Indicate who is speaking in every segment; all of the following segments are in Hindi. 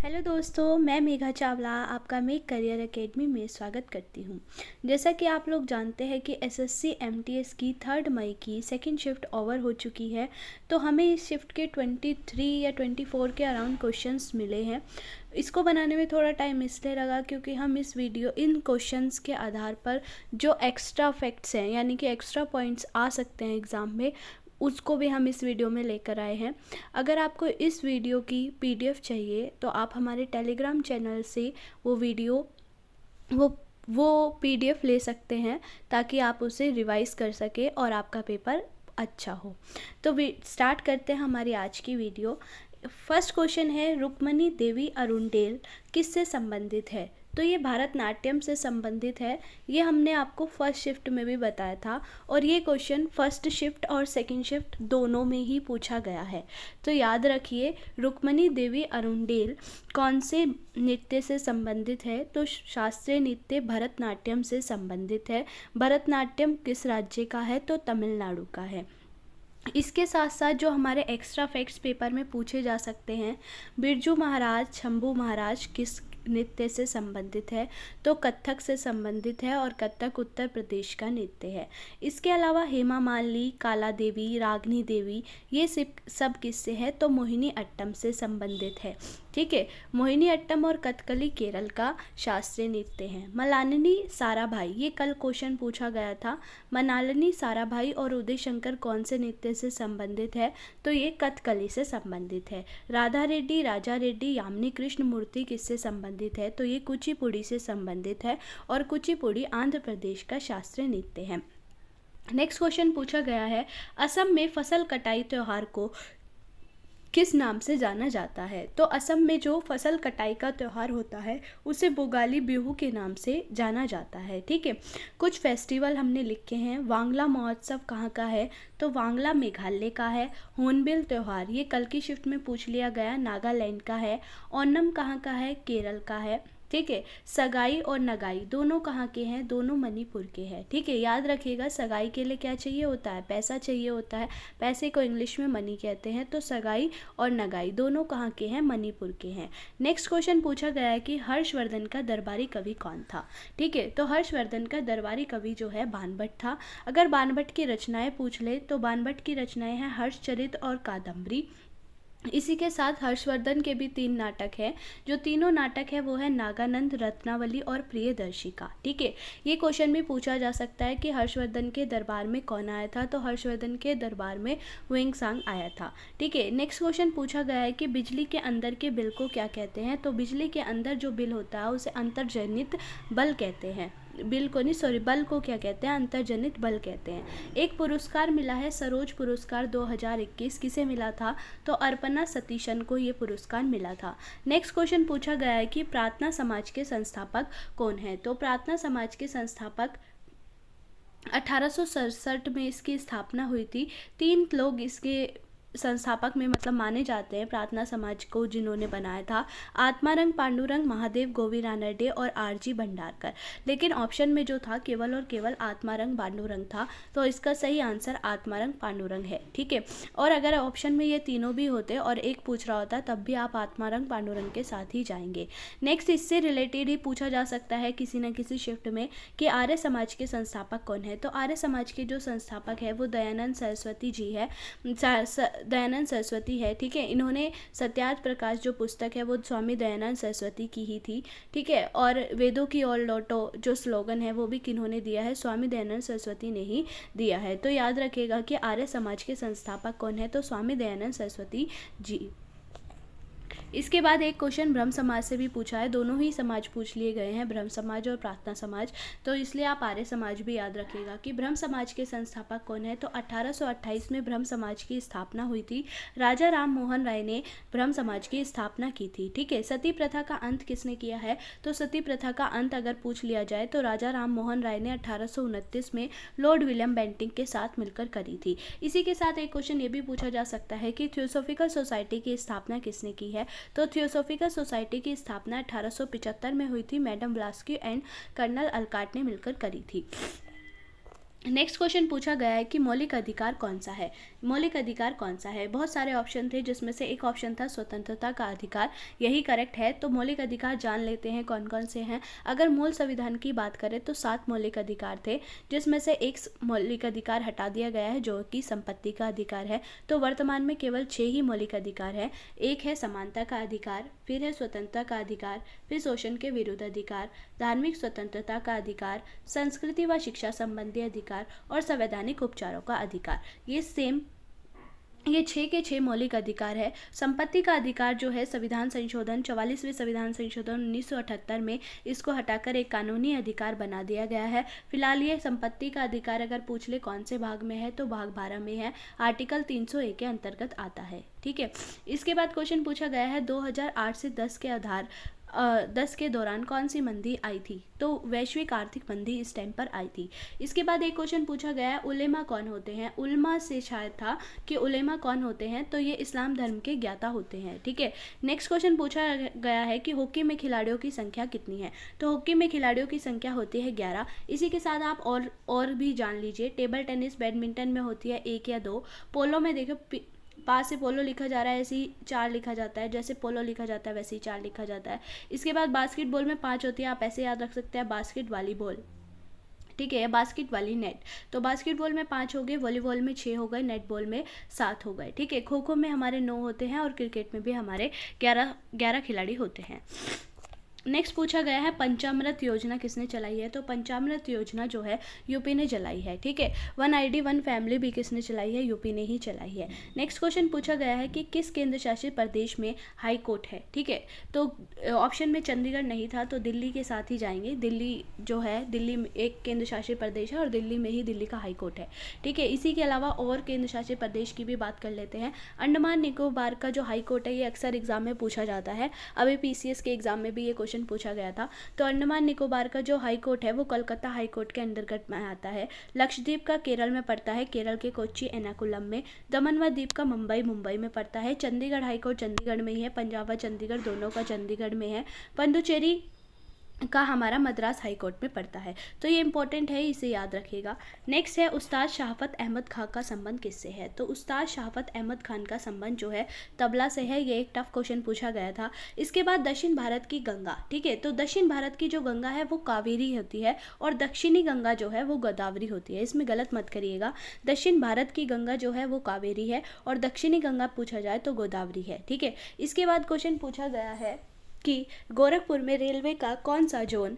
Speaker 1: हेलो दोस्तों, मैं मेघा चावला आपका मेक करियर एकेडमी में स्वागत करती हूँ। जैसा कि आप लोग जानते हैं कि एसएससी एमटीएस की 3 मई की सेकंड शिफ्ट ओवर हो चुकी है। तो हमें इस शिफ्ट के 23 या 24 के अराउंड क्वेश्चंस मिले हैं। इसको बनाने में थोड़ा टाइम इसलिए लगा क्योंकि हम इन क्वेश्चंस के आधार पर जो एक्स्ट्रा फैक्ट्स हैं यानी कि एक्स्ट्रा पॉइंट्स आ सकते हैं एग्ज़ाम में, उसको भी हम इस वीडियो में लेकर आए हैं। अगर आपको इस वीडियो की पीडीएफ चाहिए तो आप हमारे टेलीग्राम चैनल से वो वो पीडीएफ ले सकते हैं ताकि आप उसे रिवाइज कर सकें और आपका पेपर अच्छा हो। तो स्टार्ट करते हैं हमारी आज की वीडियो। फर्स्ट क्वेश्चन है, रुक्मणी देवी अरुणडेल किससे संबंधित है? तो ये भरतनाट्यम से संबंधित है। ये हमने आपको फर्स्ट शिफ्ट में भी बताया था और ये क्वेश्चन फर्स्ट शिफ्ट और सेकंड शिफ्ट दोनों में ही पूछा गया है। तो याद रखिए, रुक्मणी देवी अरुणडेल कौन से नृत्य से संबंधित है? तो शास्त्रीय नृत्य भरतनाट्यम से संबंधित है। भरतनाट्यम किस राज्य का है? तो तमिलनाडु का है। इसके साथ साथ जो हमारे एक्स्ट्रा फैक्ट्स पेपर में पूछे जा सकते हैं, बिरजू महाराज शंभू महाराज किस नृत्य से संबंधित है? तो कथक से संबंधित है और कथक उत्तर प्रदेश का नृत्य है। इसके अलावा हेमा मालिनी, काला देवी, रागनी देवी ये सब किससे है? तो मोहिनी अट्टम से संबंधित है। ठीक है, मोहिनी अट्टम और कथकली केरल का शास्त्रीय नृत्य है। मलालिनी साराभाई, ये कल क्वेश्चन पूछा गया था। मनालिनी साराभाई और उदय शंकर कौन से नृत्य से संबंधित है? तो ये कथकली से संबंधित है। राधा रेड्डी, राजा रेड्डी, यामिनी कृष्ण मूर्ति किससे संबंधित है? तो ये कुचिपुड़ी से संबंधित है और कुचिपुड़ी आंध्र प्रदेश का शास्त्रीय नृत्य है। नेक्स्ट क्वेश्चन पूछा गया है, असम में फसल कटाई त्योहार को किस नाम से जाना जाता है? तो असम में जो फसल कटाई का त्यौहार होता है उसे बोगाली बिहू के नाम से जाना जाता है। ठीक है, कुछ फेस्टिवल हमने लिखे हैं। वांगला महोत्सव कहाँ का है? तो वांगला मेघालय का है। होर्नबिल त्यौहार ये कल की शिफ्ट में पूछ लिया गया, नागालैंड का है। ओनम कहाँ का है? केरल का है। ठीक है, सगाई और नगाई दोनों कहाँ के हैं? दोनों मणिपुर के हैं। ठीक है, याद रखिएगा, सगाई के लिए क्या चाहिए होता है? पैसा चाहिए होता है। पैसे को इंग्लिश में मनी कहते हैं। तो सगाई और नगाई दोनों कहाँ के हैं? मणिपुर के हैं। नेक्स्ट क्वेश्चन पूछा गया है कि हर्षवर्धन का दरबारी कवि कौन था? ठीक है, तो हर्षवर्धन का दरबारी कवि जो है बाणभट्ट था। अगर बाणभट्ट की रचनाएं पूछ ले तो बाणभट्ट की रचनाएं हैं हर्षचरित और कादम्बरी। इसी के साथ हर्षवर्धन के भी 3 नाटक हैं। जो तीनों नाटक है वो है नागानंद, रत्नावली और प्रियदर्शिका। ठीक है, ये क्वेश्चन भी पूछा जा सकता है कि हर्षवर्धन के दरबार में कौन आया था? तो हर्षवर्धन के दरबार में हुएंगसांग आया था। ठीक है, नेक्स्ट क्वेश्चन पूछा गया है कि बिजली के अंदर के बिल को क्या कहते हैं? तो बिजली के अंदर जो बिल होता है उसे अंतर्जनित बल कहते हैं। बिल को नहीं, सॉरी, बल को क्या कहते हैं? अंतर्जनित बल कहते हैं। एक पुरस्कार मिला है, सरोज पुरस्कार 2021, किसे मिला था? तो अर्पणा सतीशन को ये पुरस्कार मिला था। नेक्स्ट क्वेश्चन पूछा गया है कि प्रार्थना समाज के संस्थापक कौन है? तो प्रार्थना समाज के संस्थापक 1867 में इसकी स्थापना हुई थी। 3 लोग इसके संस्थापक में मतलब माने जाते हैं प्रार्थना समाज को जिन्होंने बनाया था, आत्मारंग पांडुरंग, महादेव गोवी रानडे और आरजी भंडारकर। लेकिन ऑप्शन में जो था केवल और केवल आत्मारंग पांडुरंग था, तो इसका सही आंसर आत्मारंग पांडुरंग है। ठीक है, और अगर ऑप्शन में ये तीनों भी होते और एक पूछ रहा होता तब भी आप आत्मारंग पांडुरंग के साथ ही जाएंगे। नेक्स्ट, इससे रिलेटेड ही पूछा जा सकता है किसी न किसी शिफ्ट में कि आर्य समाज के संस्थापक कौन है? तो आर्य समाज के जो संस्थापक है वो दयानंद सरस्वती जी है। दयानंद सरस्वती है। ठीक है, इन्होंने सत्यार्थ प्रकाश जो पुस्तक है वो स्वामी दयानंद सरस्वती की ही थी। ठीक है, और वेदों की ओर लौटो जो स्लोगन है वो भी किन्होंने दिया है? स्वामी दयानंद सरस्वती ने ही दिया है। तो याद रखिएगा कि आर्य समाज के संस्थापक कौन है? तो स्वामी दयानंद सरस्वती जी। इसके बाद एक क्वेश्चन ब्रह्म समाज से भी पूछा है। दोनों ही समाज पूछ लिए गए हैं, ब्रह्म समाज और प्रार्थना समाज। तो इसलिए आप आर्य समाज भी याद रखिएगा कि ब्रह्म समाज के संस्थापक कौन है? तो 1828 में ब्रह्म समाज की स्थापना हुई थी। राजा राम मोहन राय ने ब्रह्म समाज की स्थापना की थी। ठीक है, सती प्रथा का अंत किसने किया है? तो सती प्रथा का अंत अगर पूछ लिया जाए तो राजा राम मोहन राय ने 1829 में लॉर्ड विलियम बेंटिंक के साथ मिलकर करी थी। इसी के साथ एक क्वेश्चन ये भी पूछा जा सकता है कि थियोसॉफिकल सोसाइटी की स्थापना किसने की है? तो थियोसॉफिकल सोसाइटी की स्थापना 1875 में हुई थी। मैडम ब्लास्की एंड कर्नल अलकाट ने मिलकर करी थी। नेक्स्ट क्वेश्चन पूछा गया है कि मौलिक अधिकार कौन सा है। मौलिक अधिकार कौन सा है, बहुत सारे ऑप्शन थे जिसमें से एक ऑप्शन था स्वतंत्रता का अधिकार, यही करेक्ट है। तो मौलिक अधिकार जान लेते हैं कौन कौन से हैं। अगर मूल संविधान की बात करें तो 7 मौलिक अधिकार थे, जिसमें से एक मौलिक अधिकार हटा दिया गया है जो कि संपत्ति का अधिकार है। तो वर्तमान में केवल 6 ही मौलिक अधिकार है। एक है समानता का अधिकार, फिर है स्वतंत्रता का अधिकार, फिर शोषण के विरुद्ध अधिकार, धार्मिक स्वतंत्रता का अधिकार, संस्कृति व शिक्षा संबंधी अधिकार और संवैधानिक उपचारों का अधिकार। ये 6 के 6 मौलिक अधिकार है। संपत्ति का अधिकार जो है संविधान संशोधन 44वें संविधान संशोधन 1978 में इसको हटाकर एक कानूनी अधिकार बना दिया गया है। फिलहाल ये संपत्ति का अधिकार अगर पूछ ले कौन से भाग में है तो भाग 12 में है, आर्टिकल 301 के अंतर्गत आता है। ठीक है, इसके बाद क्वेश्चन पूछा गया है 2008 से 10 के दौरान कौन सी मंदी आई थी। तो वैश्विक आर्थिक मंदी इस टाइम पर आई थी। इसके बाद एक क्वेश्चन पूछा गया है उलेमा कौन होते हैं। उलमा से शायद था कि उलेमा कौन होते हैं, तो ये इस्लाम धर्म के ज्ञाता होते हैं। ठीक है, नेक्स्ट क्वेश्चन पूछा गया है कि हॉकी में खिलाड़ियों की संख्या कितनी है। तो हॉकी में खिलाड़ियों की संख्या होती है 11। इसी के साथ आप और भी जान लीजिए। टेबल टेनिस बैडमिंटन में होती है 1 या 2। पोलो में देखो पास से पोलो लिखा जा रहा है, ऐसे ही 4 लिखा जाता है, जैसे पोलो लिखा जाता है वैसे ही 4 लिखा जाता है। इसके बाद बास्केटबॉल में 5 होती है, आप ऐसे याद रख सकते हैं बास्केट वाली बॉल। ठीक है, बास्केट वाली नेट। तो बास्केटबॉल में 5 हो गए, वॉलीबॉल में 6 हो गए, नेटबॉल में 7 हो गए। ठीक है, खो खो में हमारे 9 होते हैं और क्रिकेट में भी हमारे 11 खिलाड़ी होते हैं। नेक्स्ट पूछा गया है पंचामृत योजना किसने चलाई है। तो पंचामृत योजना जो है यूपी ने चलाई है। ठीक है, 1 ID 1 फैमिली भी किसने चलाई है, यूपी ने ही चलाई है। नेक्स्ट क्वेश्चन पूछा गया है कि किस केंद्र शासित प्रदेश में हाई कोर्ट है। ठीक है, तो ऑप्शन में चंडीगढ़ नहीं था तो दिल्ली के साथ ही जाएंगे। दिल्ली जो है, दिल्ली एक केंद्र शासित प्रदेश है और दिल्ली में ही दिल्ली का हाई कोर्ट है। ठीक है, इसी के अलावा और केंद्र शासित प्रदेश की भी बात कर लेते हैं। अंडमान निकोबार का जो हाई कोर्ट है ये अक्सर एग्जाम में पूछा जाता है। अभी PCS के एग्जाम में भी ये क्वेश्चन पूछा गया था। तो अंडमान निकोबार का जो हाई कोर्ट है वो कोलकाता हाई कोर्ट के अंतर्गत में आता है। लक्षद्वीप का केरल में पड़ता है, केरल के कोच्चि एर्नाकुलम में। दमन व दीप का मुंबई में पड़ता है। चंडीगढ़ हाई कोर्ट चंडीगढ़ में ही है, पंजाब व चंडीगढ़ दोनों का चंडीगढ़ में है। पुडुचेरी का हमारा मद्रास हाई कोर्ट में पड़ता है। तो ये इंपॉर्टेंट है, इसे याद रखिएगा। नेक्स्ट है उस्ताद शहाफत अहमद खान का संबंध किससे है। तो उस्ताद शहाफत अहमद खान का संबंध जो है तबला से है। ये एक टफ क्वेश्चन पूछा गया था। इसके बाद दक्षिण भारत की गंगा। ठीक है, तो दक्षिण भारत की जो गंगा है वो कावेरी होती है और दक्षिणी गंगा जो है वो गोदावरी होती है। इसमें गलत मत करिएगा। दक्षिण भारत की गंगा जो है वो कावेरी है और दक्षिणी गंगा पूछा जाए तो गोदावरी है। ठीक है, इसके बाद क्वेश्चन पूछा गया है कि गोरखपुर में रेलवे का कौन सा जोन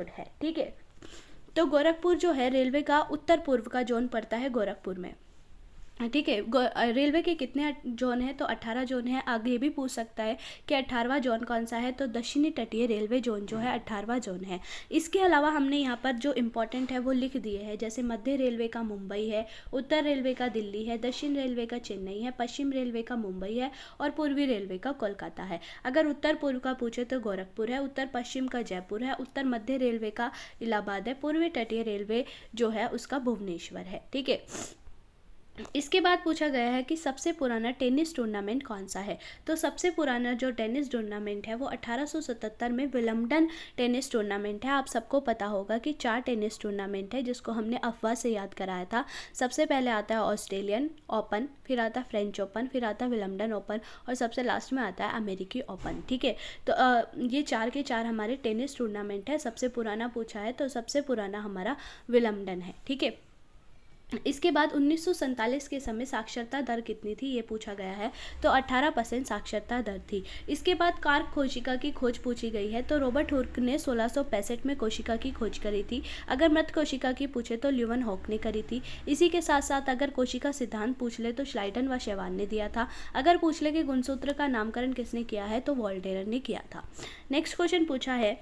Speaker 1: है। ठीक है, तो गोरखपुर जो है रेलवे का उत्तर पूर्व का जोन पड़ता है गोरखपुर में। ठीक है, रेलवे के कितने जोन है तो 18 जोन है। आगे ये भी पूछ सकता है कि 18वां जोन कौन सा है। तो दक्षिणी तटीय रेलवे जोन जो है 18वां जोन है। इसके अलावा हमने यहाँ पर जो इम्पोर्टेंट है वो लिख दिए हैं, जैसे मध्य रेलवे का मुंबई है, उत्तर रेलवे का दिल्ली है, दक्षिण रेलवे का चेन्नई है, पश्चिम रेलवे का मुंबई है और पूर्वी रेलवे का कोलकाता है। अगर उत्तर पूर्व का पूछे तो गोरखपुर है, उत्तर पश्चिम का जयपुर है, उत्तर मध्य रेलवे का इलाहाबाद है, पूर्वी तटीय रेलवे जो है उसका भुवनेश्वर है। ठीक है, इसके बाद पूछा गया है कि सबसे पुराना टेनिस टूर्नामेंट कौन सा है। तो सबसे पुराना जो टेनिस टूर्नामेंट है वो 1877 में विंबलडन टेनिस टूर्नामेंट है। आप सबको पता होगा कि 4 टेनिस टूर्नामेंट है जिसको हमने अफवाह से याद कराया था। सबसे पहले आता है ऑस्ट्रेलियन ओपन, फिर आता है फ्रेंच ओपन, फिर आता है विंबलडन ओपन और सबसे लास्ट में आता है अमेरिकी ओपन। ठीक है, तो ये 4 के 4 हमारे टेनिस टूर्नामेंट है। सबसे पुराना पूछा है तो सबसे पुराना हमारा विंबलडन है। ठीक है, इसके बाद 1947 के समय साक्षरता दर कितनी थी ये पूछा गया है। तो 18% साक्षरता दर थी। इसके बाद कार्क कोशिका की खोज पूछी गई है। तो रॉबर्ट हुक ने 1665 में कोशिका की खोज करी थी। अगर मृत कोशिका की पूछे तो ल्यूवन हॉक ने करी थी। इसी के साथ साथ अगर कोशिका सिद्धांत पूछ ले तो श्लाइडन व शेवान ने दिया था। अगर पूछ ले कि गुणसूत्र का नामकरण किसने किया है तो वोल्टेयर ने किया था। नेक्स्ट क्वेश्चन पूछा है,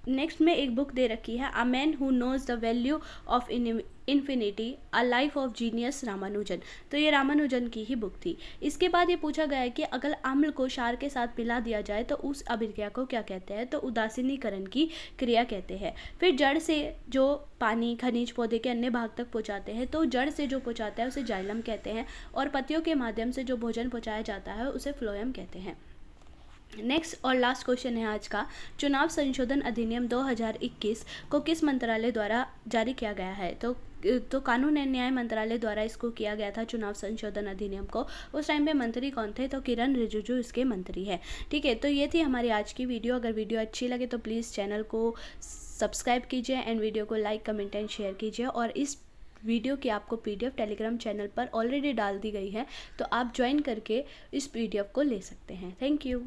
Speaker 1: नेक्स्ट में एक बुक दे रखी है, a man who knows the value of infinity, a life of genius Ramanujan. तो ये रामानुजन की ही बुक थी। इसके बाद ये पूछा गया है कि अगर अम्ल को क्षार के साथ मिला दिया जाए तो उस अभिक्रिया को क्या कहते हैं। तो उदासीनीकरण की क्रिया कहते हैं। फिर जड़ से जो पानी खनिज पौधे के अन्य भाग तक पहुँचाते हैं तो जड़ से जो पहुँचाता है उसे जाइलम कहते हैं और पत्तियों के माध्यम से जो भोजन पहुँचाया जाता है उसे फ्लोएम कहते हैं। नेक्स्ट और लास्ट क्वेश्चन है आज का, चुनाव संशोधन अधिनियम 2021 को किस मंत्रालय द्वारा जारी किया गया है? तो कानून एवं न्याय मंत्रालय द्वारा इसको किया गया था, चुनाव संशोधन अधिनियम को। उस टाइम पे मंत्री कौन थे? तो किरण रिजिजू इसके मंत्री है। ठीक है, तो ये थी हमारी आज की वीडियो। अगर वीडियो अच्छी लगे तो प्लीज़ चैनल को सब्सक्राइब कीजिए एंड वीडियो को लाइक, कमेंट एंड शेयर कीजिए। और इस वीडियो की आपको PDF टेलीग्राम चैनल पर ऑलरेडी डाल दी गई है, तो आप ज्वाइन करके इस PDF को ले सकते हैं। Thank you.